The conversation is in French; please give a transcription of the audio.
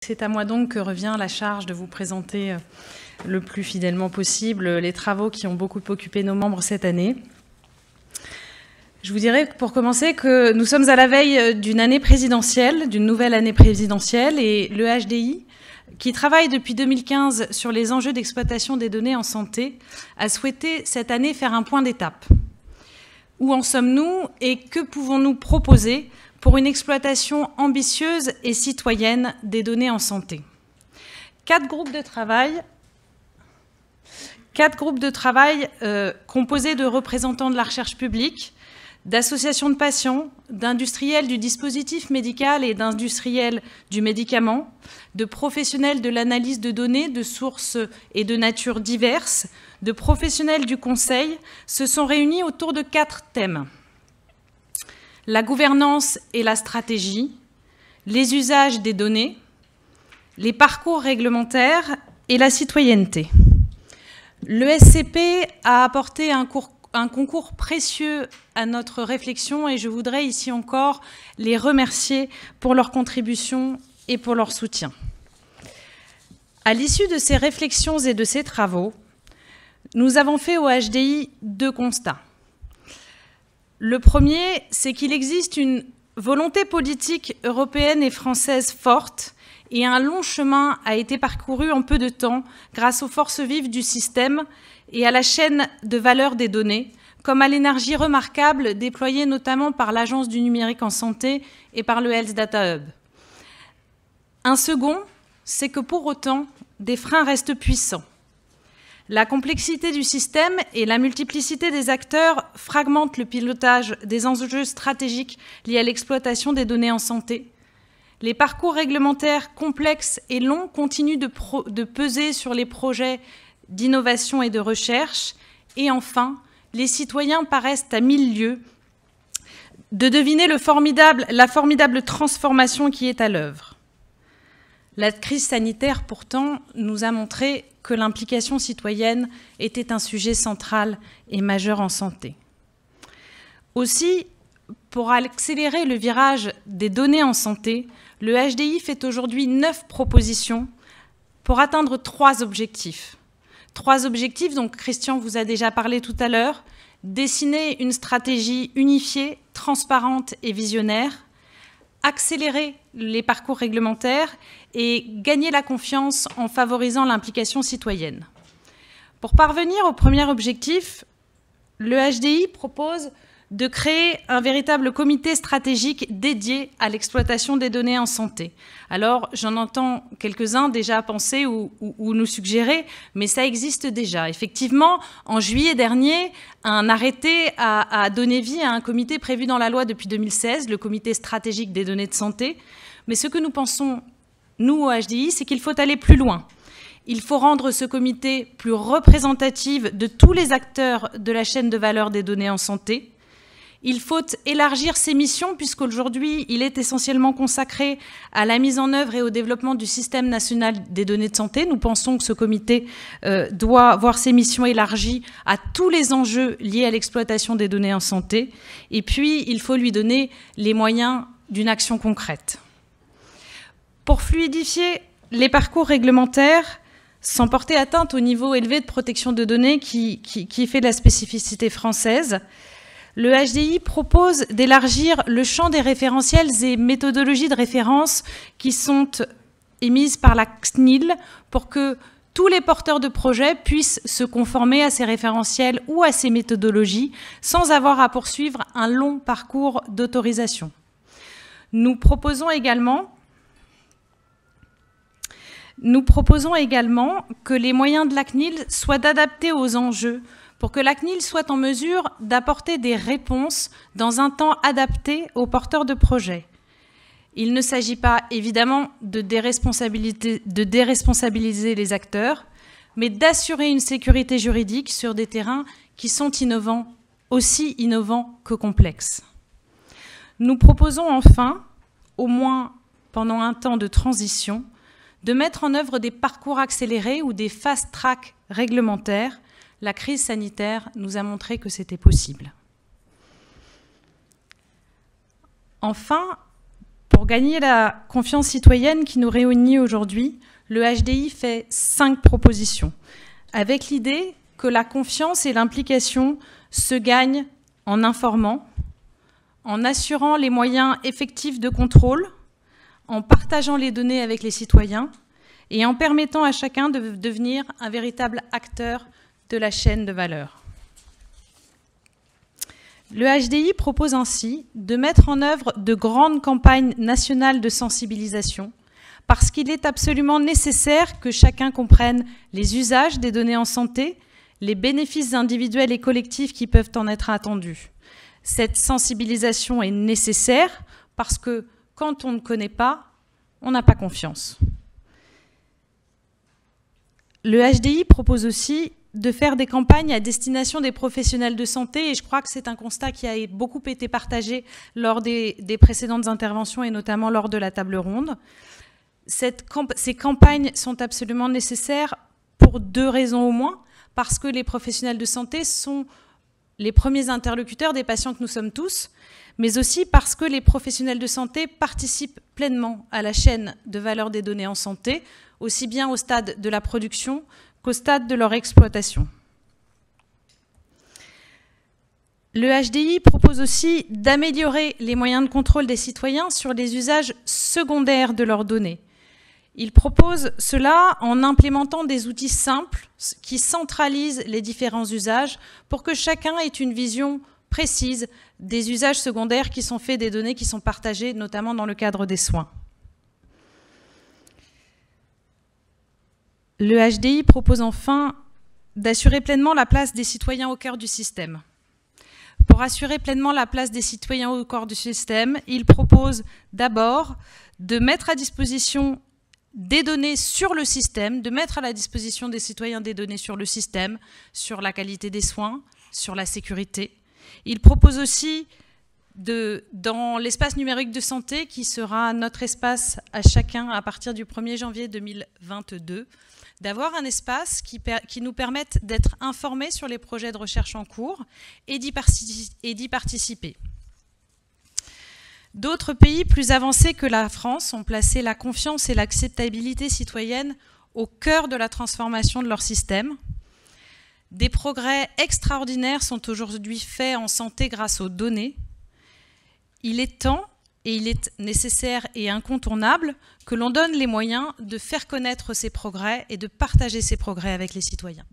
C'est à moi donc que revient la charge de vous présenter le plus fidèlement possible les travaux qui ont beaucoup occupé nos membres cette année. Je vous dirais pour commencer que nous sommes à la veille d'une année présidentielle, d'une nouvelle année présidentielle, et le HDI, qui travaille depuis 2015 sur les enjeux d'exploitation des données en santé, a souhaité cette année faire un point d'étape. Où en sommes-nous et que pouvons-nous proposer pour une exploitation ambitieuse et citoyenne des données en santé? Quatre groupes de travail composés de représentants de la recherche publique, d'associations de patients, d'industriels du dispositif médical et d'industriels du médicament, de professionnels de l'analyse de données de sources et de nature diverses, de professionnels du conseil, se sont réunis autour de 4 thèmes. La gouvernance et la stratégie, les usages des données, les parcours réglementaires et la citoyenneté. Le SCP a apporté un concours précieux à notre réflexion et je voudrais ici encore les remercier pour leur contribution et pour leur soutien. À l'issue de ces réflexions et de ces travaux, nous avons fait au HDI 2 constats. Le premier, c'est qu'il existe une volonté politique européenne et française forte et un long chemin a été parcouru en peu de temps grâce aux forces vives du système et à la chaîne de valeur des données, comme à l'énergie remarquable déployée notamment par l'Agence du numérique en santé et par le Health Data Hub. Un second, c'est que pour autant, des freins restent puissants. La complexité du système et la multiplicité des acteurs fragmentent le pilotage des enjeux stratégiques liés à l'exploitation des données en santé. Les parcours réglementaires complexes et longs continuent de peser sur les projets d'innovation et de recherche. Et enfin, les citoyens paraissent à 1000 lieues de deviner la formidable transformation qui est à l'œuvre. La crise sanitaire, pourtant, nous a montré que l'implication citoyenne était un sujet central et majeur en santé. Aussi, pour accélérer le virage des données en santé, le HDI fait aujourd'hui 9 propositions pour atteindre 3 objectifs. 3 objectifs, donc Christian vous a déjà parlé tout à l'heure: dessiner une stratégie unifiée, transparente et visionnaire, accélérer les parcours réglementaires et gagner la confiance en favorisant l'implication citoyenne. Pour parvenir au premier objectif, le HDI propose de créer un véritable comité stratégique dédié à l'exploitation des données en santé. Alors, j'en entends quelques-uns déjà penser ou nous suggérer, mais ça existe déjà. Effectivement, en juillet dernier, un arrêté a donné vie à un comité prévu dans la loi depuis 2016, le comité stratégique des données de santé. Mais ce que nous pensons, nous, au HDI, c'est qu'il faut aller plus loin. Il faut rendre ce comité plus représentatif de tous les acteurs de la chaîne de valeur des données en santé. Il faut élargir ses missions puisqu'aujourd'hui, il est essentiellement consacré à la mise en œuvre et au développement du système national des données de santé. Nous pensons que ce comité doit voir ses missions élargies à tous les enjeux liés à l'exploitation des données en santé. Et puis, il faut lui donner les moyens d'une action concrète. Pour fluidifier les parcours réglementaires, sans porter atteinte au niveau élevé de protection de données qui fait de la spécificité française, le HDI propose d'élargir le champ des référentiels et méthodologies de référence qui sont émises par la CNIL pour que tous les porteurs de projets puissent se conformer à ces référentiels ou à ces méthodologies sans avoir à poursuivre un long parcours d'autorisation. Nous proposons également que les moyens de la CNIL soient adaptés aux enjeux pour que la CNIL soit en mesure d'apporter des réponses dans un temps adapté aux porteurs de projets. Il ne s'agit pas évidemment de déresponsabiliser les acteurs, mais d'assurer une sécurité juridique sur des terrains qui sont innovants, aussi innovants que complexes. Nous proposons enfin, au moins pendant un temps de transition, de mettre en œuvre des parcours accélérés ou des fast-track réglementaires. La crise sanitaire nous a montré que c'était possible. Enfin, Pour gagner la confiance citoyenne qui nous réunit aujourd'hui, le HDI fait 5 propositions, avec l'idée que la confiance et l'implication se gagnent en informant, en assurant les moyens effectifs de contrôle, en partageant les données avec les citoyens et en permettant à chacun de devenir un véritable acteur de la chaîne de valeur. Le HDI propose ainsi de mettre en œuvre de grandes campagnes nationales de sensibilisation parce qu'il est absolument nécessaire que chacun comprenne les usages des données en santé, les bénéfices individuels et collectifs qui peuvent en être attendus. Cette sensibilisation est nécessaire parce que quand on ne connaît pas, on n'a pas confiance. Le HDI propose aussi de faire des campagnes à destination des professionnels de santé, et je crois que c'est un constat qui a beaucoup été partagé lors des précédentes interventions, et notamment lors de la table ronde. Ces campagnes sont absolument nécessaires pour 2 raisons au moins, parce que les professionnels de santé sont les premiers interlocuteurs des patients que nous sommes tous, mais aussi parce que les professionnels de santé participent pleinement à la chaîne de valeur des données en santé, aussi bien au stade de la production qu'au stade de leur exploitation. Le HDI propose aussi d'améliorer les moyens de contrôle des citoyens sur les usages secondaires de leurs données. Il propose cela en implémentant des outils simples qui centralisent les différents usages pour que chacun ait une vision précise des usages secondaires qui sont faits des données qui sont partagées, notamment dans le cadre des soins. Le HDI propose enfin d'assurer pleinement la place des citoyens au cœur du système. Pour assurer pleinement la place des citoyens au cœur du système, il propose d'abord de mettre à disposition des données sur le système, de mettre à la disposition des citoyens des données sur le système, sur la qualité des soins, sur la sécurité. Il propose aussi, dans l'espace numérique de santé, qui sera notre espace à chacun à partir du 1er janvier 2022, d'avoir un espace qui nous permette d'être informés sur les projets de recherche en cours et d'y participer. D'autres pays plus avancés que la France ont placé la confiance et l'acceptabilité citoyenne au cœur de la transformation de leur système. Des progrès extraordinaires sont aujourd'hui faits en santé grâce aux données. Il est temps, et il est nécessaire et incontournable, que l'on donne les moyens de faire connaître ces progrès et de partager ces progrès avec les citoyens.